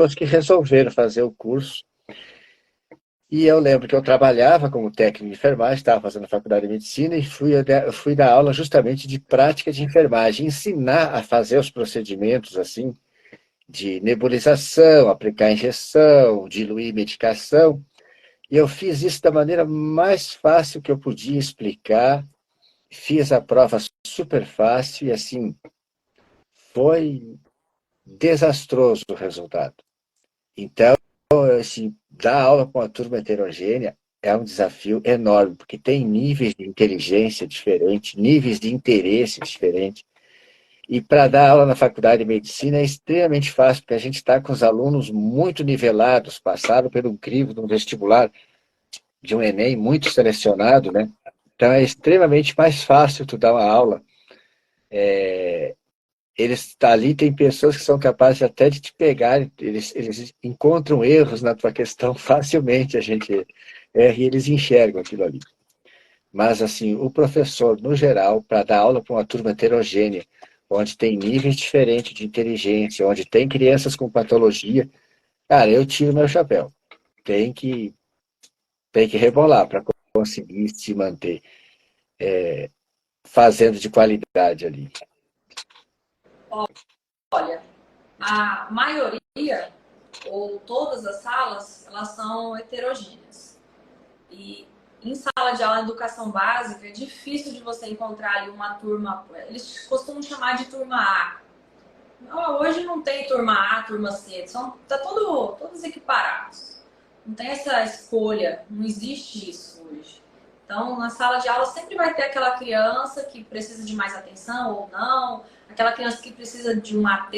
que resolveram fazer o curso. E eu lembro que eu trabalhava como técnico de enfermagem, estava fazendo faculdade de medicina e fui dar aula justamente de prática de enfermagem, ensinar a fazer os procedimentos assim de nebulização, aplicar injeção, diluir medicação. E eu fiz isso da maneira mais fácil que eu podia explicar. Fiz a prova super fácil e assim foi desastroso o resultado. Então, assim, dar aula com uma turma heterogênea é um desafio enorme, porque tem níveis de inteligência diferentes, níveis de interesse diferentes. E para dar aula na faculdade de medicina é extremamente fácil, porque a gente está com os alunos muito nivelados, passaram pelo crivo de um vestibular, de um Enem muito selecionado, né? Então é extremamente mais fácil tu dar uma aula. Eles ali tem pessoas que são capazes até de te pegar, eles encontram erros na tua questão facilmente, a gente erra e eles enxergam aquilo ali. Mas assim, o professor, no geral, para dar aula para uma turma heterogênea, onde tem níveis diferentes de inteligência, onde tem crianças com patologia, cara, eu tiro meu chapéu. Tem que, tem que rebolar para conseguir se manter fazendo de qualidade ali. Olha, a maioria, ou todas as salas, elas são heterogêneas. E em sala de aula de educação básica, é difícil de você encontrar ali uma turma, eles costumam chamar de turma A. Hoje não tem turma A, turma C, todos equiparados. Não tem essa escolha, não existe isso hoje. Então, na sala de aula sempre vai ter aquela criança que precisa de mais atenção ou não, aquela criança que precisa de um AT,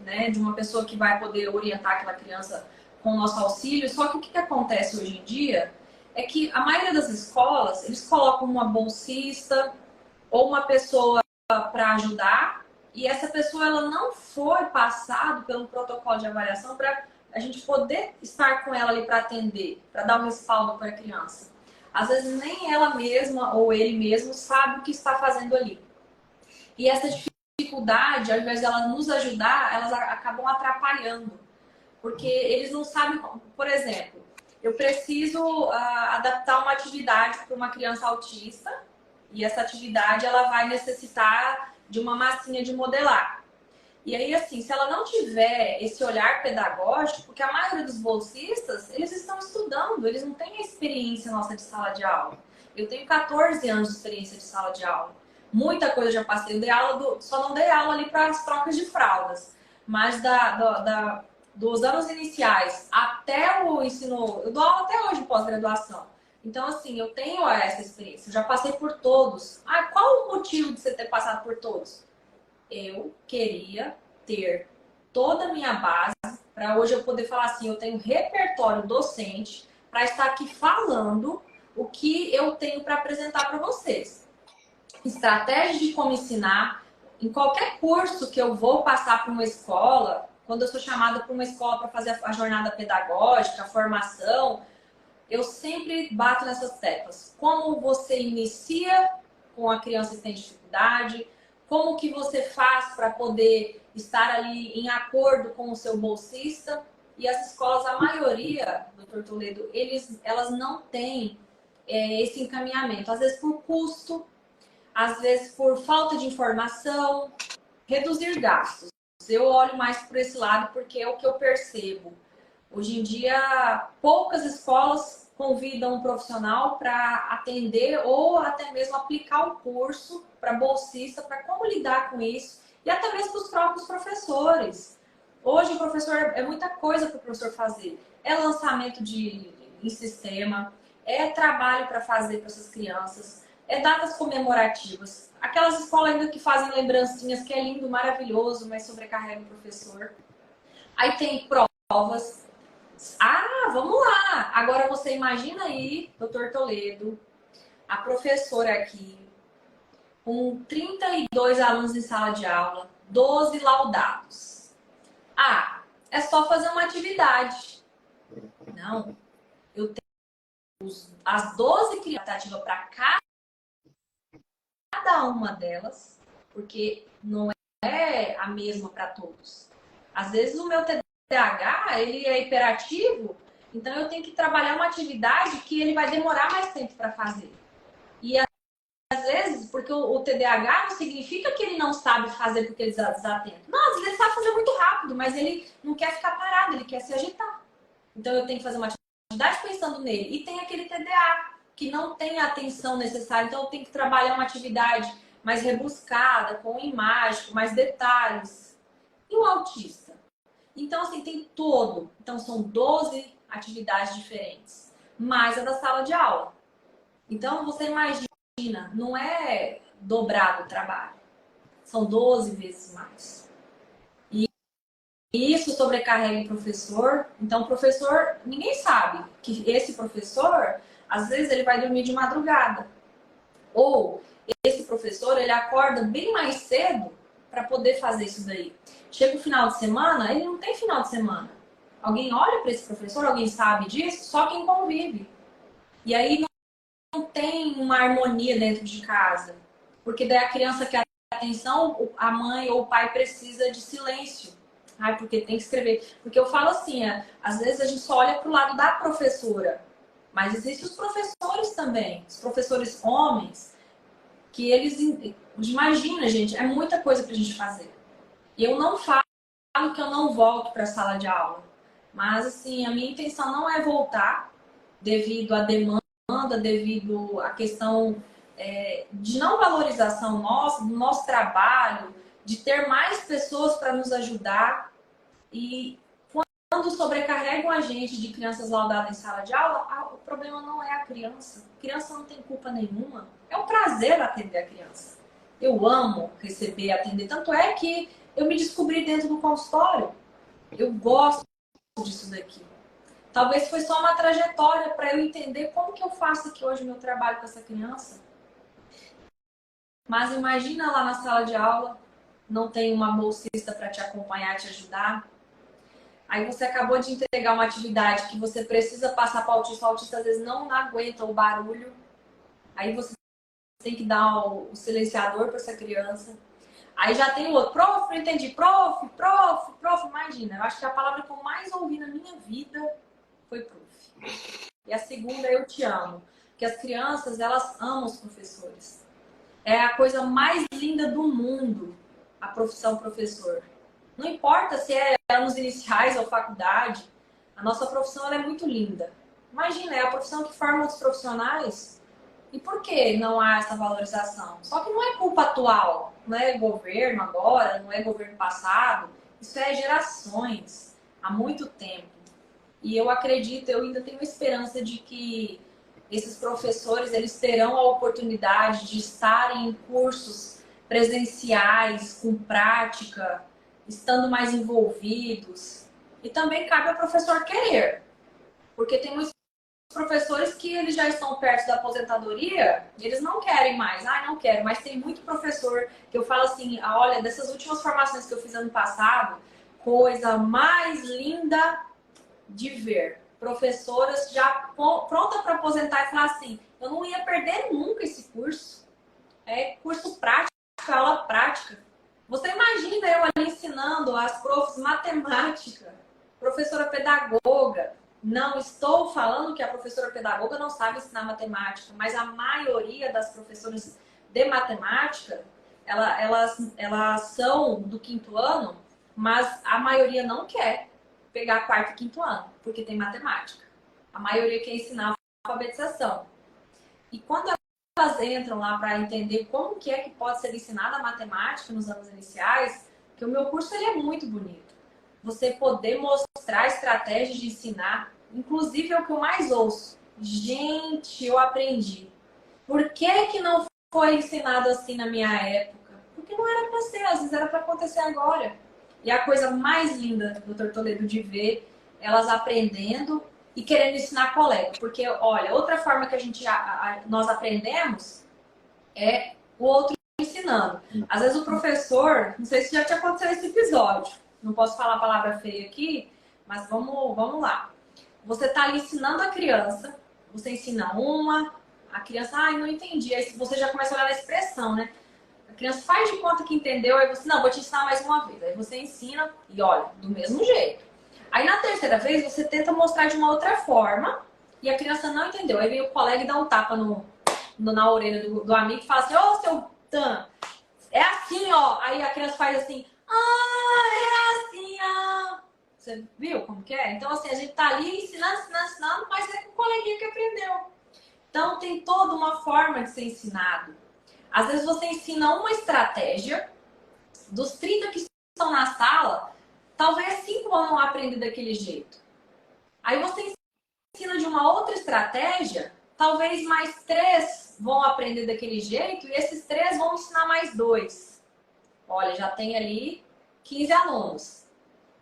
né, de uma pessoa que vai poder orientar aquela criança com o nosso auxílio. Só que o que acontece hoje em dia é que a maioria das escolas, eles colocam uma bolsista ou uma pessoa para ajudar, e essa pessoa ela não foi passado pelo protocolo de avaliação para a gente poder estar com ela ali para atender, para dar um respaldo para a criança. Às vezes nem ela mesma ou ele mesmo sabe o que está fazendo ali. E essa dificuldade, ao invés de ela nos ajudar, elas acabam atrapalhando. Porque eles não sabem, por exemplo, eu preciso adaptar uma atividade para uma criança autista, e essa atividade ela vai necessitar de uma massinha de modelar. E aí, assim, se ela não tiver esse olhar pedagógico, porque a maioria dos bolsistas, eles estão estudando, eles não têm a experiência nossa de sala de aula. Eu tenho 14 anos de experiência de sala de aula. Muita coisa eu já passei. Eu dei aula só não dei aula ali para as trocas de fraldas. Mas dos anos iniciais até o ensino... Eu dou aula até hoje em pós-graduação. Então, assim, eu tenho essa experiência. Eu já passei por todos. Ah, qual o motivo de você ter passado por todos? Eu queria ter toda a minha base para hoje eu poder falar assim, eu tenho repertório docente para estar aqui falando o que eu tenho para apresentar para vocês. Estratégias de como ensinar. Em qualquer curso que eu vou passar para uma escola, quando eu sou chamada para uma escola para fazer a jornada pedagógica, a formação, eu sempre bato nessas teclas. Como você inicia com a criança que tem dificuldade, como que você faz para poder estar ali em acordo com o seu bolsista. E as escolas, a maioria, doutor Toledo, elas não têm esse encaminhamento. Às vezes por custo, às vezes por falta de informação, reduzir gastos. Eu olho mais por esse lado porque é o que eu percebo. Hoje em dia, poucas escolas convidam um profissional para atender ou até mesmo aplicar o curso para bolsista, para como lidar com isso, e até mesmo para os próprios professores. Hoje, o professor é muita coisa para o professor fazer. É lançamento em sistema, é trabalho para fazer para essas crianças, é datas comemorativas. Aquelas escolas ainda que fazem lembrancinhas, que é lindo, maravilhoso, mas sobrecarrega o professor. Aí tem provas. Ah, vamos lá! Agora você imagina aí, doutor Toledo, a professora aqui, com 32 alunos em sala de aula, 12 laudados. Ah, é só fazer uma atividade. Não, eu tenho as 12 crianças para cada uma delas, porque não é a mesma para todos. Às vezes o meu TDAH, ele é hiperativo, então eu tenho que trabalhar uma atividade que ele vai demorar mais tempo para fazer. E às vezes, porque o TDAH não significa que ele não sabe fazer porque ele é desatento. Não, às vezes ele sabe fazer muito rápido, mas ele não quer ficar parado, ele quer se agitar. Então eu tenho que fazer uma atividade pensando nele. E tem aquele TDA, que não tem a atenção necessária, então eu tenho que trabalhar uma atividade mais rebuscada, com imagem, com mais detalhes. E o autista? Então, assim, tem todo. Então, são 12 atividades diferentes, mais a da sala de aula. Então, você imagina, não é dobrado o trabalho. São 12 vezes mais. E isso sobrecarrega o professor. Então, o professor, ninguém sabe que esse professor, às vezes, ele vai dormir de madrugada. Ou esse professor, ele acorda bem mais cedo para poder fazer isso daí. Chega o final de semana, ele não tem final de semana. Alguém olha para esse professor, alguém sabe disso? Só quem convive. E aí não tem uma harmonia dentro de casa. Porque daí a criança quer atenção, a mãe ou o pai precisa de silêncio. Ai, porque tem que escrever. Porque eu falo assim, às vezes a gente só olha para o lado da professora. Mas existem os professores também. Os professores homens, que eles... Imagina, gente, é muita coisa para a gente fazer. E eu não falo que eu não volto para a sala de aula. Mas, assim, a minha intenção não é voltar devido à demanda, devido à questão de não valorização nossa, do nosso trabalho, de ter mais pessoas para nos ajudar. E quando sobrecarregam a gente de crianças laudadas em sala de aula, o problema não é a criança. A criança não tem culpa nenhuma. É um prazer atender a criança. Eu amo receber, atender. Tanto é que eu me descobri dentro do consultório. Eu gosto disso daqui. Talvez foi só uma trajetória para eu entender como que eu faço aqui hoje o meu trabalho com essa criança. Mas imagina lá na sala de aula, não tem uma bolsista para te acompanhar, te ajudar. Aí você acabou de entregar uma atividade que você precisa passar para o autista às vezes não aguenta o barulho. Aí você tem que dar o silenciador para essa criança. Aí já tem o outro, prof, não entendi, prof, imagina. Eu acho que a palavra que eu mais ouvi na minha vida foi prof. E a segunda, eu te amo. Porque as crianças, elas amam os professores. É a coisa mais linda do mundo, a profissão professor. Não importa se é anos iniciais ou faculdade, a nossa profissão ela é muito linda. Imagina, é a profissão que forma os profissionais. E por que não há essa valorização? Só que não é culpa atual, não é governo agora, não é governo passado. Isso é gerações, há muito tempo. E eu acredito, eu ainda tenho esperança de que esses professores eles terão a oportunidade de estarem em cursos presenciais, com prática, estando mais envolvidos. E também cabe ao professor querer. Porque tem muitos professores que eles já estão perto da aposentadoria e eles não querem mais. Ah, não quero. Mas tem muito professor que eu falo assim, olha, dessas últimas formações que eu fiz ano passado, coisa mais linda de ver. Professoras já pronta para aposentar e falar assim, eu não ia perder nunca esse curso. É curso prático, aula prática. Você imagina eu ali ensinando as profs matemática, professora pedagoga. Não estou falando que a professora pedagoga não sabe ensinar matemática, mas a maioria das professoras de matemática, elas são do 5º ano, mas a maioria não quer pegar 4º e 5º ano, porque tem matemática. A maioria quer ensinar alfabetização. E quando elas entram lá para entender como que é que pode ser ensinada a matemática nos anos iniciais, que o meu curso ele é muito bonito. Você poder mostrar estratégias de ensinar, inclusive é o que eu mais ouço. Gente, eu aprendi. Por que não foi ensinado assim na minha época? Porque não era para ser, às vezes era para acontecer agora. E a coisa mais linda, doutor Toledo, de ver elas aprendendo e querendo ensinar colega. Porque, olha, outra forma que nós aprendemos é o outro ensinando. Às vezes o professor, não sei se já te aconteceu esse episódio, não posso falar a palavra feia aqui, mas vamos lá. Você está ali ensinando a criança, você ensina a criança, ai, não entendi. Aí você já começa a olhar a expressão, né? A criança faz de conta que entendeu, aí você, não, vou te ensinar mais uma vez. Aí você ensina e olha, do mesmo jeito. Aí na terceira vez você tenta mostrar de uma outra forma e a criança não entendeu. Aí vem o colega e dá um tapa na orelha do amigo e fala assim, ô seu Dan, é assim, ó. Aí a criança faz assim, é assim, ó. Você viu como que é? Então assim, a gente tá ali ensinando, mas é com o coleguinha que aprendeu. Então tem toda uma forma de ser ensinado. Às vezes você ensina uma estratégia, dos 30 que estão na sala, talvez 5 vão aprender daquele jeito. Aí você ensina de uma outra estratégia, talvez mais 3 vão aprender daquele jeito e esses 3 vão ensinar mais 2. Olha, já tem ali 15 alunos,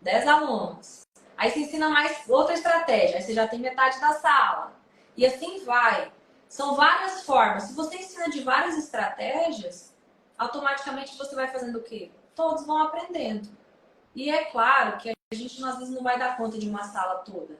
10 alunos. Aí você ensina mais outra estratégia, aí você já tem metade da sala. E assim vai. São várias formas. Se você ensina de várias estratégias, automaticamente você vai fazendo o quê? Todos vão aprendendo. E é claro que a gente às vezes não vai dar conta de uma sala toda.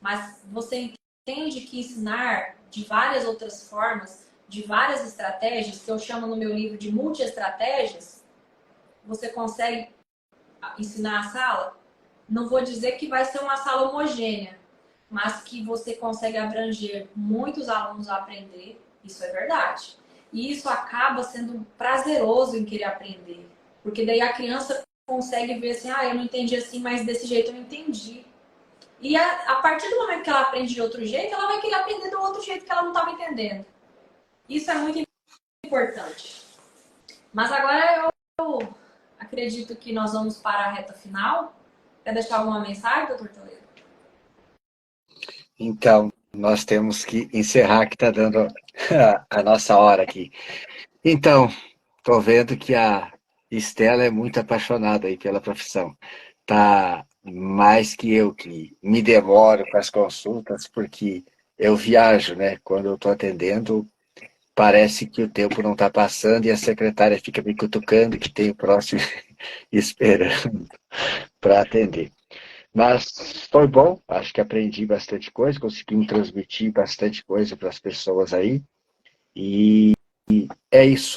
Mas você entende que ensinar de várias outras formas, de várias estratégias, que eu chamo no meu livro de multi-estratégias, você consegue ensinar a sala? Não vou dizer que vai ser uma sala homogênea, mas que você consegue abranger muitos alunos a aprender, isso é verdade. E isso acaba sendo prazeroso em querer aprender, porque daí a criança consegue ver assim, eu não entendi assim, mas desse jeito eu entendi. E a partir do momento que ela aprende de outro jeito, ela vai querer aprender do outro jeito que ela não estava entendendo. Isso é muito importante. Mas agora eu acredito que nós vamos para a reta final. Quer deixar alguma mensagem, doutor Toledo? Então, nós temos que encerrar, que está dando a nossa hora aqui. Então, estou vendo que a Estela é muito apaixonada aí pela profissão. Tá mais que eu, que me demoro com as consultas, porque eu viajo, né? Quando eu estou atendendo, parece que o tempo não está passando e a secretária fica me cutucando que tem o próximo esperando para atender. Mas foi bom, acho que aprendi bastante coisa, consegui transmitir bastante coisa para as pessoas aí. E é isso.